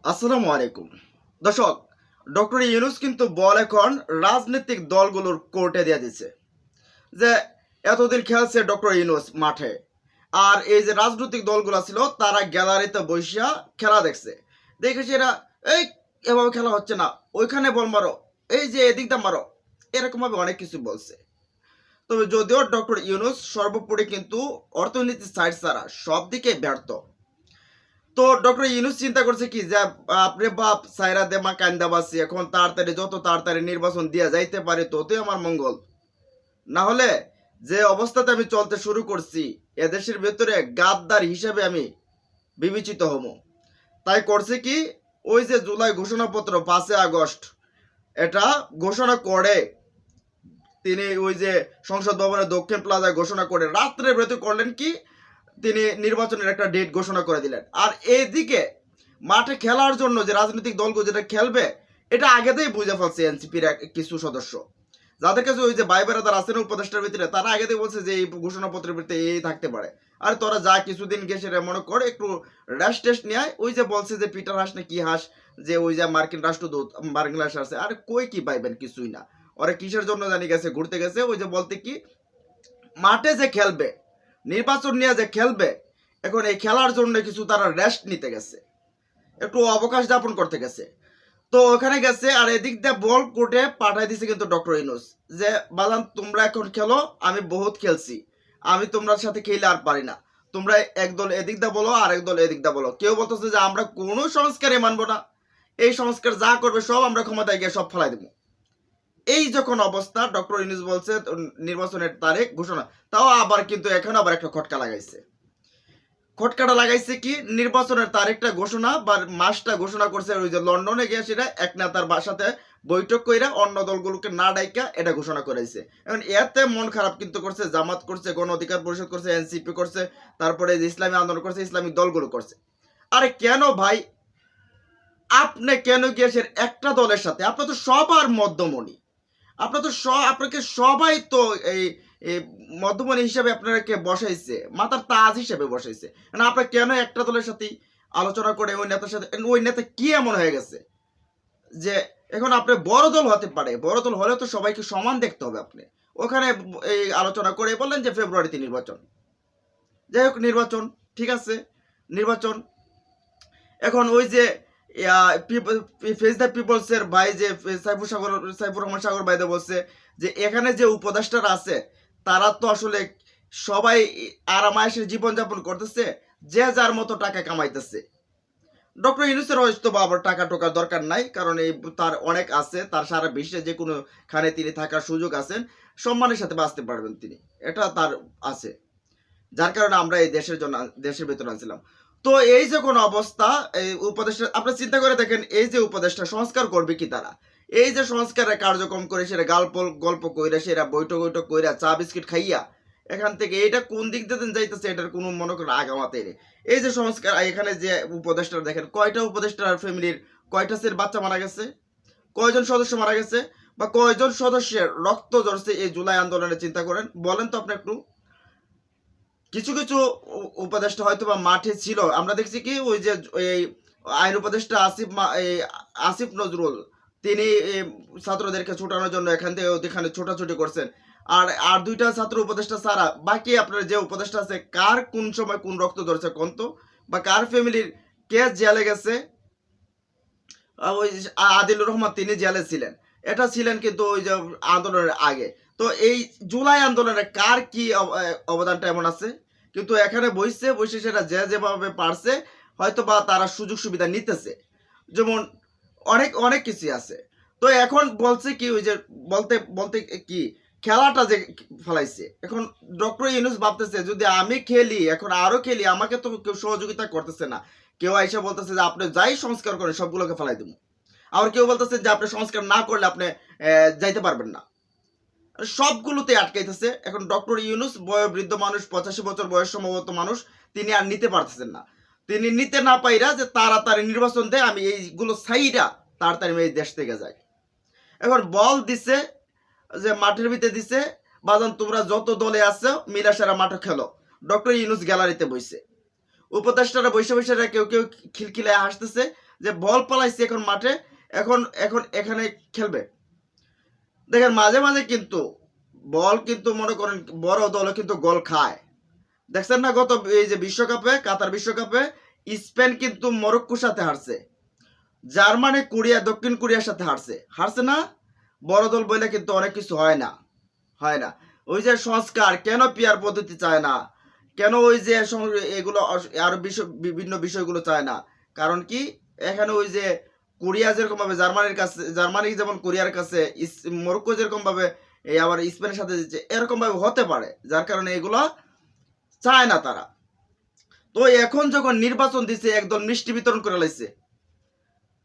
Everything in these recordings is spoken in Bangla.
আসসালামু আলাইকুম দর্শক। ডক্টর ইউনূস কিন্তু বল এখন রাজনৈতিক দলগুলোর কোর্টে দিয়ে দিচ্ছে যে এতদিন খেলছে ডক্টর ইউনূস মাঠে, আর এই যে রাজনৈতিক দলগুলো ছিল তারা গ্যালারিতে বসিয়া খেলা দেখছে। দেখেছে এরা এই এভাবে খেলা হচ্ছে না, ওইখানে বল মারো, এই যে এদিকটা মারো, এরকমভাবে অনেক কিছু বলছে। তবে যদিও ডক্টর ইউনূস সর্বোপরি কিন্তু অর্থনীতি সাইড ছাড়া সব দিকে ব্যর্থ। তো ডক্টর ইউনূস চিন্তা করছে কি যে আপরে বাপ সাইরা দেমা কান্দা বাসি, এখন তাড়াতাড়ি যত তাড়াতাড়ি নির্বাচন দিয়া যাইতে পারে ততই আমার মঙ্গল। না হলে যে অবস্থাতে আমি চলতে শুরু করছি এদেশের ভেতরে গাদ্দার হিসেবে আমি বিবেচিত হব। তাই করছে কি, ওই যে জুলাই ঘোষণাপত্র 5 আগস্ট এটা ঘোষণা করে তিনি ওই যে সংসদ ভবনের দক্ষিণ প্লাজায় ঘোষণা করে রাত্রের ভেতরে করলেন কি, তিনি নির্বাচনের একটা ডেট ঘোষণা করে দিলেন। আর এইদিকে মাঠে খেলার জন্য যে রাজনৈতিক দলগুলো যেটা খেলবে এটা আগেতেই বুঝে ফেলছে এনসিপির কিছু সদস্য, যাদের কাছে ওই যে ভাই বেড়াদার আছেন উপদেষ্টার ভিতরে, তারা আগেতেই বলছে যে এই ঘোষণাপত্রের ভিতরে এই থাকতে পারে। আর তোরা যা কিছুদিন গেছে মনে করে একটু রেস্ট টেস্ট নেয়। ওই যে বলছে যে পিটার হাস না কি হাস, যে ওই যে মার্কিন রাষ্ট্রদূত মার্কিন রাষ্ট্র আছে, আর কই কি পাইবেন কিছুই না। ওরা কিসের জন্য জানি গেছে, ঘুরতে গেছে। ওই যে বলতে কি, মাঠে যে খেলবে, নির্বাচন নিয়ে যে খেলবে, এখন এই খেলার জন্য কিছু তারা রেস্ট নিতে গেছে, একটু অবকাশ যাপন করতে গেছে। তো ওখানে গেছে আর এদিক দিয়ে বল কোর্টে পাঠাই দিছে কিন্তু ডক্টর ইউনূস যে বাদাম তোমরা এখন খেলো, আমি বহুত খেলছি, আমি তোমরা সাথে খেলে আর পারি না। তোমরা একদল এদিক দা বলো আর একদল এদিক দা বলো। কেউ বলতেছে যে আমরা কোনো সংস্কারই মানবো না, এই সংস্কার যা করবে সব আমরা ক্ষমতায় গিয়ে সব ফেলাই দেবো। এই যখন অবস্থা, ডক্টর ইউনূস বলছে নির্বাচনের তারিখ ঘোষণা, তাও আবার কিন্তু এখন আবার একটা খটকা লাগাইছে। খটকাটা লাগাইছে কি, নির্বাচনের তারিখটা ঘোষণা বা মাসটা ঘোষণা করছে ওই যে লন্ডনে গিয়ে সেটা এক নেতার বাসাতে বৈঠক কইরা অন্য দলগুলোকে না ডাইকা এটা ঘোষণা করাইছে। এখন এতে মন খারাপ কিন্তু করছে, জামাত করছে, গণ অধিকার পরিষদ করছে, এনসিপি করছে, তারপরে ইসলামী আন্দোলন করছে, ইসলামিক দলগুলো করছে। আরে কেন ভাই, আপনি কেন গিয়েছেন একটা দলের সাথে? আপনার তো সবার মধ্যমণি, আপনার তো আপনাকে সবাই তো এই মধ্যমণি হিসাবে আপনাকে বসাইছে, মাথার তাজ হিসাবে বসাইছে। মানে আপনার কেন একটা দলের সাথে আলোচনা করে ওই নেতার সাথে, ওই নেতা কি এমন হয়ে গেছে যে এখন আপনি বড় দল হতে পারে, বড় দল হলে তো সবাইকে সমান দেখতে হবে। আপনি ওখানে এই আলোচনা করে বললেন যে ফেব্রুয়ারিতে নির্বাচন। যাই হোক, নির্বাচন ঠিক আছে, নির্বাচন এখন ওই যে ফেস দ্য পিপলসের ভাই যে সাইফুর রহমান সাগর ভাইদা বলছে যে এখানে যে উপদেষ্টারা আছে তারা তো আসলে সবাই আরামায়েশের জীবনযাপন করতেছে, যে যার মতো টাকা কামাইতেছে। ডক্টর ইউনূসের হয়তো বা আবার টাকা টোকার দরকার নাই, কারণ এই তার অনেক আছে, তার সারা বিশ্বে যে কোনো খানে তিনি থাকার সুযোগ আছেন, সম্মানের সাথে বাঁচতে পারবেন তিনি, এটা তার আছে, যার কারণে আমরা এই দেশের জন্য দেশের ভেতরে আনছিলাম। তো এই যে কোনো অবস্থা, এই উপদেষ্টা আপনারা চিন্তা করে দেখেন, এই যে উপদেষ্টা সংস্কার করবে কি তারা, এই যে সংস্কারের কার্যক্রম করে সেটা গল্প কইরা, সেটা বৈঠক কইরা, চা বিস্কিট খাইয়া এখান থেকে এটা কোন দিক দিয়ে যাইতেছে এটার কোনো মনে করেন আগামাতে নেই। এই যে সংস্কার, এখানে যে উপদেষ্টা দেখেন, কয়টা উপদেষ্টার ফ্যামিলির কয়টা সের বাচ্চা মারা গেছে, কয়জন সদস্য মারা গেছে, বা কয়জন সদস্যের রক্ত ঝরছে এই জুলাই আন্দোলনে, চিন্তা করেন, বলেন তো আপনি একটু। কিছু কিছু উপদেষ্টা হয়তো বা মাঠে ছিল, আমরা দেখছি কি ওই যে এই আইন উপদেষ্টা আসিফ নজরুল, তিনি ছাত্রদেরকে ছোটানোর জন্য এখান থেকে ওখানে ছোটাছুটি করছেন। আর আর দুইটা ছাত্র উপদেষ্টা ছাড়া বাকি আপনার যে উপদেষ্টা আছে, কার কোন সময় কোন রক্ত ধরছে কোন তো, বা কার ফ্যামিলির কে জেলে গেছে। ওই আদিলুর রহমান তিনি জেলে ছিলেন, এটা ছিলেন কিন্তু ওই যে আন্দোলনের আগে। তো এই জুলাই আন্দোলনে কার কি অবদানটা এমন আছে, কিন্তু এখানে বসে সেটা যে যেভাবে পারছে হয়তো বা তারা সুযোগ সুবিধা নিতেছে, যেমন অনেক অনেক কিছু আছে। তো এখন বলছে কি, ওই যে বলতে বলতে কি খেলাটা যে ফেলাইছে, এখন ডক্টর ইউনূস ভাবতেছে যদি আমি খেলি, এখন আরো খেলি, আমাকে তো কেউ সহযোগিতা করতেছে না। কেউ আইসা বলতেছে যে আপনি যাই সংস্কার করেন সবগুলোকে ফেলাই দেবো, আবার কেউ বলতেছে যে আপনি সংস্কার না করলে আপনি যাইতে পারবেন না, সবগুলোতে আটকাইতেছে। এখন ডক্টর ইউনূস বৃদ্ধ মানুষ, 85 বছর বয়স সম্ভবত মানুষ, তিনি আর নিতে পারতেছেন না। তিনি নিতে না পাইরা যে তাড়াতাড়ি নির্বাচন দেয়, আমি এইগুলো সাইডা তাড়াতাড়ি এই দেশ থেকে যাই। এখন বল দিছে যে মাঠের ভিতরে দিছে, বাজান তোমরা যত দলে আছো মিলা সারা মাঠে খেলো। ডক্টর ইউনূস গ্যালারিতে বইছে, উপদেষ্টারা বসে কেউ কেউ খিলখিলায় হাসতেছে, যে বল পালাইছে এখন মাঠে, এখন এখন এখানে খেলবে। দেখেন মাঝে মাঝে কিন্তু বল কিন্তু মনে করেন বড় দলও কিন্তু গোল খায়। দেখছেন না গত এই যে বিশ্বকাপে, কাতার বিশ্বকাপে স্পেন কিন্তু মরক্কোর সাথে হারছে, জার্মানি কোরিয়া দক্ষিণ কোরিয়ার সাথে হারছে না। বড় দল বলে কিন্তু অনেক কিছু হয় না। ওই যে সংস্কার কেন পিয়ার পদ্ধতি চায় না, কেন ওই যে এগুলো আরো বিভিন্ন বিষয়গুলো চায় না, কারণ কি এখানে ওই যে কোরিয়া যেরকম ভাবে জার্মানি যেমন কোরিয়ার কাছে, মরক্কো যেরকম ভাবে এই আবার স্পেনের সাথে এরকম ভাবে হতে পারে, যার কারণে এগুলো চায় না তারা। তো এখন যখন নির্বাচন দিছে একদল মিষ্টি বিতরণ করে লাইছে,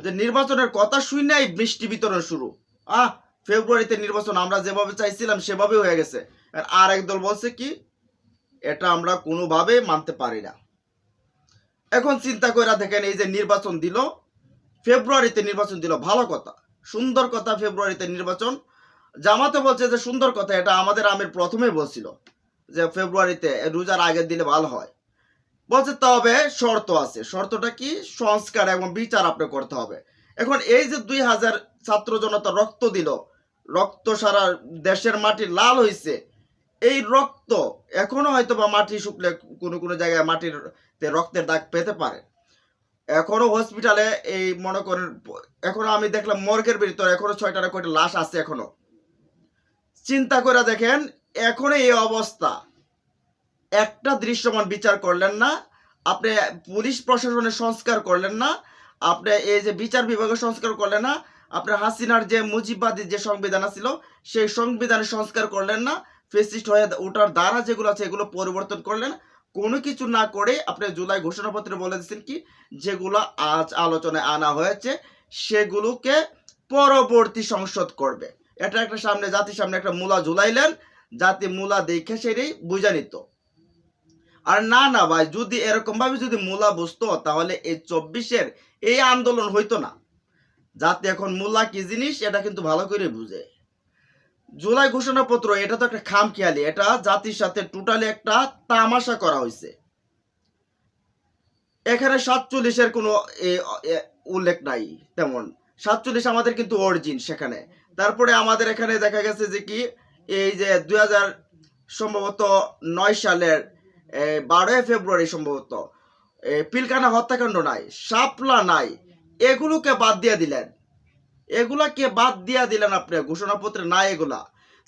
যে নির্বাচনের কথা শুই নাই মিষ্টি বিতরণ শুরু। ফেব্রুয়ারিতে নির্বাচন আমরা যেভাবে চাইছিলাম সেভাবে হয়ে গেছে। আর একদল বলছে কি এটা আমরা কোনোভাবে মানতে পারি না। এখন চিন্তা করে দেখেন, এই যে নির্বাচন দিল, ফেব্রুয়ারিতে নির্বাচন দিল, ভালো কথা, সুন্দর কথা, ফেব্রুয়ারিতে নির্বাচন। জামাতে বলছে যে সুন্দর কথা, এটা আমাদের আমির প্রথমে বলছিল যে ফেব্রুয়ারিতে রোজার আগে দিলে ভালো হয়। বলছে তবে শর্ত আছে। শর্তটা কি? সংস্কার এবং বিচার আপনি করতে হবে। এখন এই যে 2000 ছাত্র জনতা রক্ত দিল, রক্ত সারা দেশের মাটি লাল হয়েছে, এই রক্ত এখনো হয়তো বা মাটি শুকলে কোনো কোনো জায়গায় মাটির রক্তের দাগ পেতে পারে। এখনো হসপিটালে এই মনে করেন, এখনো আমি দেখলাম মর্গের ভিতরে এখনো 6টা না কয়টা লাশ আছে এখনো। চিন্তা করে দেখেন, এখনো এই অবস্থা, একটা দৃশ্যমান বিচার করলেন না আপনি, পুলিশ প্রশাসনের সংস্কার করলেন না আপনি, এই যে বিচার বিভাগের সংস্কার করলেন না আপনি, হাসিনার যে মুজিববাদী যে সংবিধান ছিল সেই সংবিধানের সংস্কার করলেন না, ফেসিস্ট হয়ে ওঠার দ্বারা যেগুলো আছে এগুলো পরিবর্তন করলেন। কোনো কিছু না করে আপনি জুলাই ঘোষণাপত্রে বলে দিচ্ছেন কি যেগুলো আজ আলোচনায় আনা হয়েছে সেগুলোকে পরবর্তী সংসদ করবে। এটা একটা সামনে জাতির সামনে একটা মূলা ঝুলাইলেন, জাতি মূলা দেখে সেটাই বুঝা নিত। আর না ভাই, যদি এরকম ভাবে যদি মূলা বুঝতো তাহলে এই 24-এর এই আন্দোলন হইতো না। জাতি এখন মূলা কি জিনিস এটা কিন্তু ভালো করে বুঝে। জুলাই ঘোষণাপত্র এটা তো একটা খামখেয়ালি, এটা জাতির সাথে টোটালি একটা তামাশা করা হয়েছে। এখানে 47-এর কোনো উল্লেখ নাই তেমন। 47 আমাদের কিন্তু অরিজিন সেখানে। তারপরে আমাদের এখানে দেখা গেছে যে কি এই যে 2000 সম্ভবত 9 সালের 12 ফেব্রুয়ারি সম্ভবত পিলখানা হত্যাকাণ্ড নাই, শাপলা নাই, এগুলোকে বাদ দিয়ে দিলেন। এগুলাকে বাদ দিয়ে দিলেন আপনি, ঘোষণাপত্রে নাই এগুলা।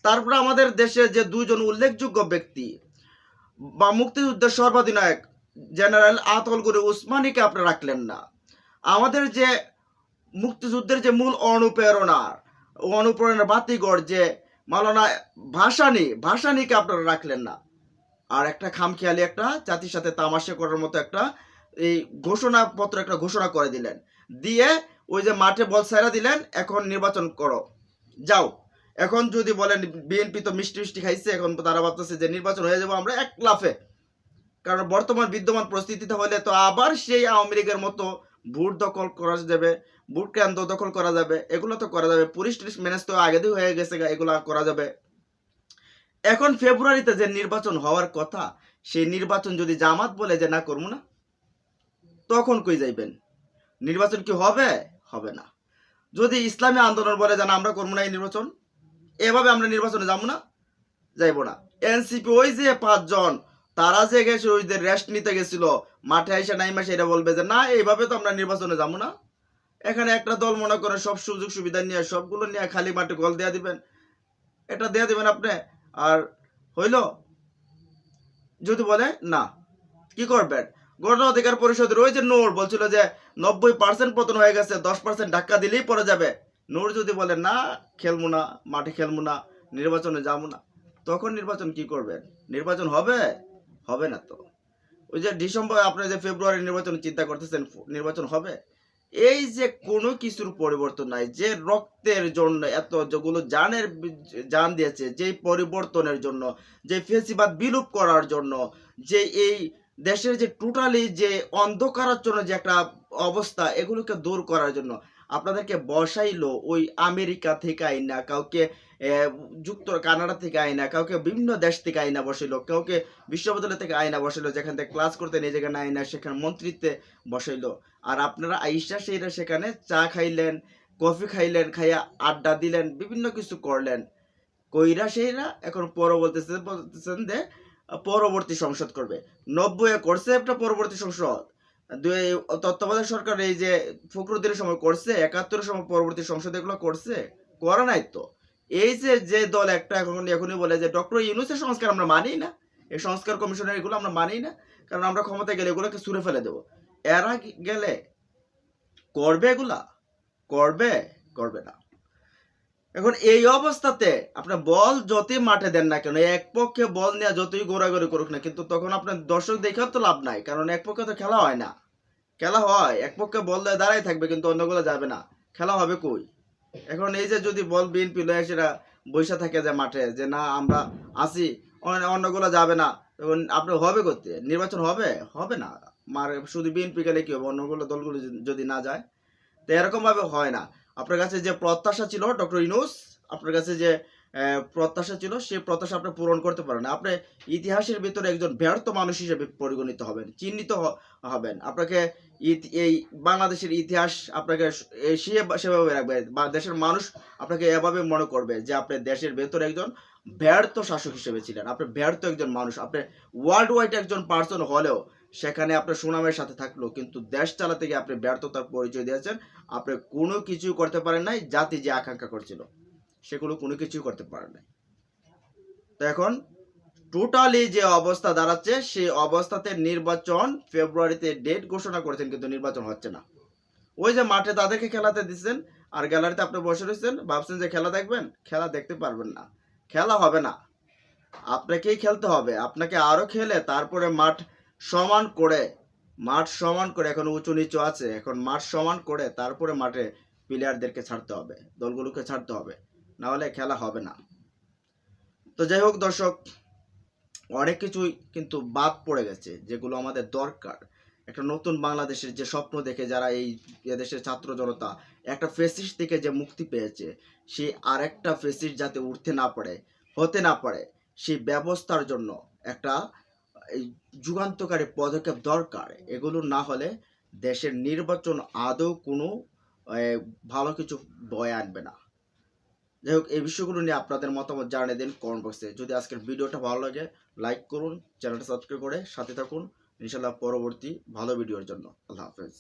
তারপরে আমাদের দেশে যে দুইজন উল্লেখযোগ্য ব্যক্তি বা মুক্তিযুদ্ধের সর্বাধিনায়ক জেনারেল আতল গনি উসমানীকে আপনি রাখলেন না। আমাদের যে মুক্তিযুদ্ধের যে মূল অনুপ্রেরণার বাতিঘর যে মাওলানা ভাসানীকে আপনারা রাখলেন না। আর একটা খামখেয়ালি একটা জাতির সাথে তামাশা করার মতো একটা এই ঘোষণাপত্র একটা ঘোষণা করে দিলেন, দিয়ে ওই যে মাঠে বল ছাইরা দিলেন, এখন নির্বাচন করো যাও। এখন যদি বলেন বিএনপি তো মিষ্টি খাইছে, এখন তারা ভাবতেছে যে নির্বাচন হয়ে যাবো আমরা এক লাফে, কারণ বর্তমান বিদ্যমান পরিস্থিতিতে হলে তো আবার সেই আওয়ামী লীগের মতো ভোট দখল করা যাবে, ভোট কেন্দ্র দখল করা যাবে, এগুলো তো করা যাবে, পুলিশ টুলিশ ম্যানেজ তো আগে দিয়ে হয়ে গেছে, এগুলো করা যাবে। এখন ফেব্রুয়ারিতে যে নির্বাচন হওয়ার কথা, সেই নির্বাচন যদি জামাত বলে যে না করবো না, তখন কই যাইবেন? নির্বাচন কি হবে? হবে না। যদি ইসলামী আন্দোলন বলে যে না আমরা করবো না এই নির্বাচন, এভাবে আমরা নির্বাচনে যাবো না, যাইবো না। এনসিপি ওই যে 5 জন তারা যে গেছে ওই যে রেস্ট নিতে গেছিল, মাঠে আইসা নাই মাসে এটা বলবে যে না এইভাবে তো আমরা নির্বাচনে যাবো না। এখানে একটা দল মনে করে সব সুযোগ সুবিধা নিয়ে সবগুলো নিয়ে খালি মাঠে গোল দেয়া দিবেন, এটা দেয়া দিবেন আপনি। আর হইল যদি বলে না, কি করবেন? গণ অধিকার পরিষদের ওই যে নূর বলছিল যে 90% পতন হয়ে গেছে, 10% ধাক্কা দিলেই পড়ে যাবে। নূর যদি বলে না খেলবো না, মাঠে খেলবো না, নির্বাচনে যাবো না, তখন নির্বাচন কি করবেন? নির্বাচন হবে? হবে না তো। ওই যে ডিসেম্বর আপনি যে ফেব্রুয়ারি নির্বাচন চিন্তা করতেছেন, নির্বাচন হবে? এই যে কোনো কিছুর পরিবর্তন নাই, যে রক্তের জন্য এত যেগুলো জান দিয়েছে, যে পরিবর্তনের জন্য, যে ফেসিবাদ বিলুপ করার জন্য, যে এই দেশের যে টোটালি যে অন্ধকারাচ্ছন্ন যে একটা অবস্থা, এগুলোকে দূর করার জন্য আপনাদেরকে বসাইলো ওই আমেরিকা থেকে আইনা কাউকে কানাডা থেকে আইনা, কাউকে বিভিন্ন দেশ থেকে আইনা বসাইলো, কাউকে বিশ্ববিদ্যালয় থেকে আইনা বসাইলো, যেখান থেকে ক্লাস করতে নিয়ে যেখানে আইনা সেখানে মন্ত্রিত্বে বসাইলো। আর আপনারা আইসা সেইরা সেখানে চা খাইলেন, কফি খাইলেন, খাইয়া আড্ডা দিলেন, বিভিন্ন কিছু করলেন, কইরা সেইরা এখন বলতেছেন যে পরবর্তী সংসদ করবে। 90-এ করছে একটা পরবর্তী সংসদ, তত্ত্বাবধায়ক সরকার এই যে ফখরুদ্দিনের সময় করছে, 71-এর সময় পরবর্তী সংসদ এগুলো করছে, করে নাই তো। এই যে দল একটা এখনই বলে যে ডক্টর ইউনূসের সংস্কার আমরা মানি না, এই সংস্কার কমিশনের এগুলো আমরা মানি না, কারণ আমরা ক্ষমতায় গেলে এগুলোকে ছুঁড়ে ফেলে দেবো। এরা গেলে করবে এগুলা? করবে না। এখন এই অবস্থাতে আপনার বল যতই মাঠে দেন না কেন, এক পক্ষে বল নিয়ে যতই গোড়াগড়ি করুক না, কিন্তু তখন আপনার দর্শক দেখাও তো লাভ নাই, কারণ এক পক্ষে তো খেলা হয় না। খেলা হয় এক পক্ষে বল দিয়ে দাঁড়াই থাকবে, কিন্তু অন্যগুলো যাবে না, খেলা হবে কই? এখন এই যে যদি বল বিএনপি লয়ে সেটা বৈশা থাকে যে মাঠে, যে না আমরা আসি, অন্যগুলো যাবে না, তখন আপনার হবে করতে নির্বাচন হবে না। শুধু বিএনপি গেলে কি হবে, অন্যগুলো দলগুলো যদি না যায়? তো এরকম ভাবে হয় না। আপনার কাছে যে প্রত্যাশা ছিল ডক্টর ইউনূস, আপনার কাছে যে প্রত্যাশা ছিল, সেই প্রত্যাশা আপনি পূরণ করতে পারেন। আপনি ইতিহাসের ভিতরে একজন ব্যর্থ মানুষ হিসেবে পরিগণিত হবেন, চিহ্নিত হবেন। আপনাকে এই বাংলাদেশের ইতিহাস আপনাকে সেভাবে রাখবে, বা দেশের মানুষ আপনাকে এভাবে মনে করবে যে আপনি দেশের ভেতরে একজন ব্যর্থ শাসক হিসেবে ছিলেন, আপনি ব্যর্থ একজন মানুষ। আপনি ওয়ার্ল্ড ওয়াইড একজন পার্সন হলেও সেখানে আপনার সুনামের সাথে থাকলো, কিন্তু দেশ চালাতে গিয়ে আপনি ব্যর্থতার পরিচয় দিয়েছেন। আপনি কোনো কিছু করতে পারেন নাই, জাতি যে আকাঙ্ক্ষা করছিল সেগুলো কোনো কিছুই করতে পারেন নাই। তো এখন টোটালি যে অবস্থা দাঁড়াচ্ছে, সেই অবস্থাতে নির্বাচন ফেব্রুয়ারিতে ডেট ঘোষণা করেছেন, কিন্তু নির্বাচন হচ্ছে না। ওই যে মাঠে তাদেরকে খেলাতে দিচ্ছেন, আর গ্যালারিতে আপনি বসে রয়েছেন, ভাবছেন যে খেলা দেখবেন, খেলা দেখতে পারবেন না, খেলা হবে না। আপনাকেই খেলতে হবে, আপনাকে আরো খেলে তারপরে মাঠ সমান করে, এখন উঁচু নিচু আছে, এখন মাঠ সমান করে তারপরে মাঠে প্লেয়ারদেরকে ছাড়তে হবে, দলগুলোকে ছাড়তে হবে, না হলে খেলা হবে না। তো যাই হোক দর্শক, অনেক কিছুই কিন্তু বাদ পড়ে গেছে যেগুলো আমাদের দরকার। একটা নতুন বাংলাদেশের যে স্বপ্ন দেখে যারা এই দেশের ছাত্র জনতা একটা ফেসিস্ট থেকে যে মুক্তি পেয়েছে, সেই আরেকটা ফেসিস্ট যাতে হতে না পারে, সেই ব্যবস্থার জন্য একটা এই যুগান্তকারী পদক্ষেপ দরকার। এগুলো না হলে দেশের নির্বাচন আদৌ কোনো ভালো কিছু বয়ে আনবে না। যাই হোক, এই বিষয়গুলো নিয়ে আপনাদের মতামত জানিয়ে দিন কমেন্ট বক্সে। যদি আজকের ভিডিওটা ভালো লাগে লাইক করুন, চ্যানেলটা সাবস্ক্রাইব করে সাথে থাকুন ইনশাল্লাহ পরবর্তী ভালো ভিডিওর জন্য। আল্লাহ হাফেজ।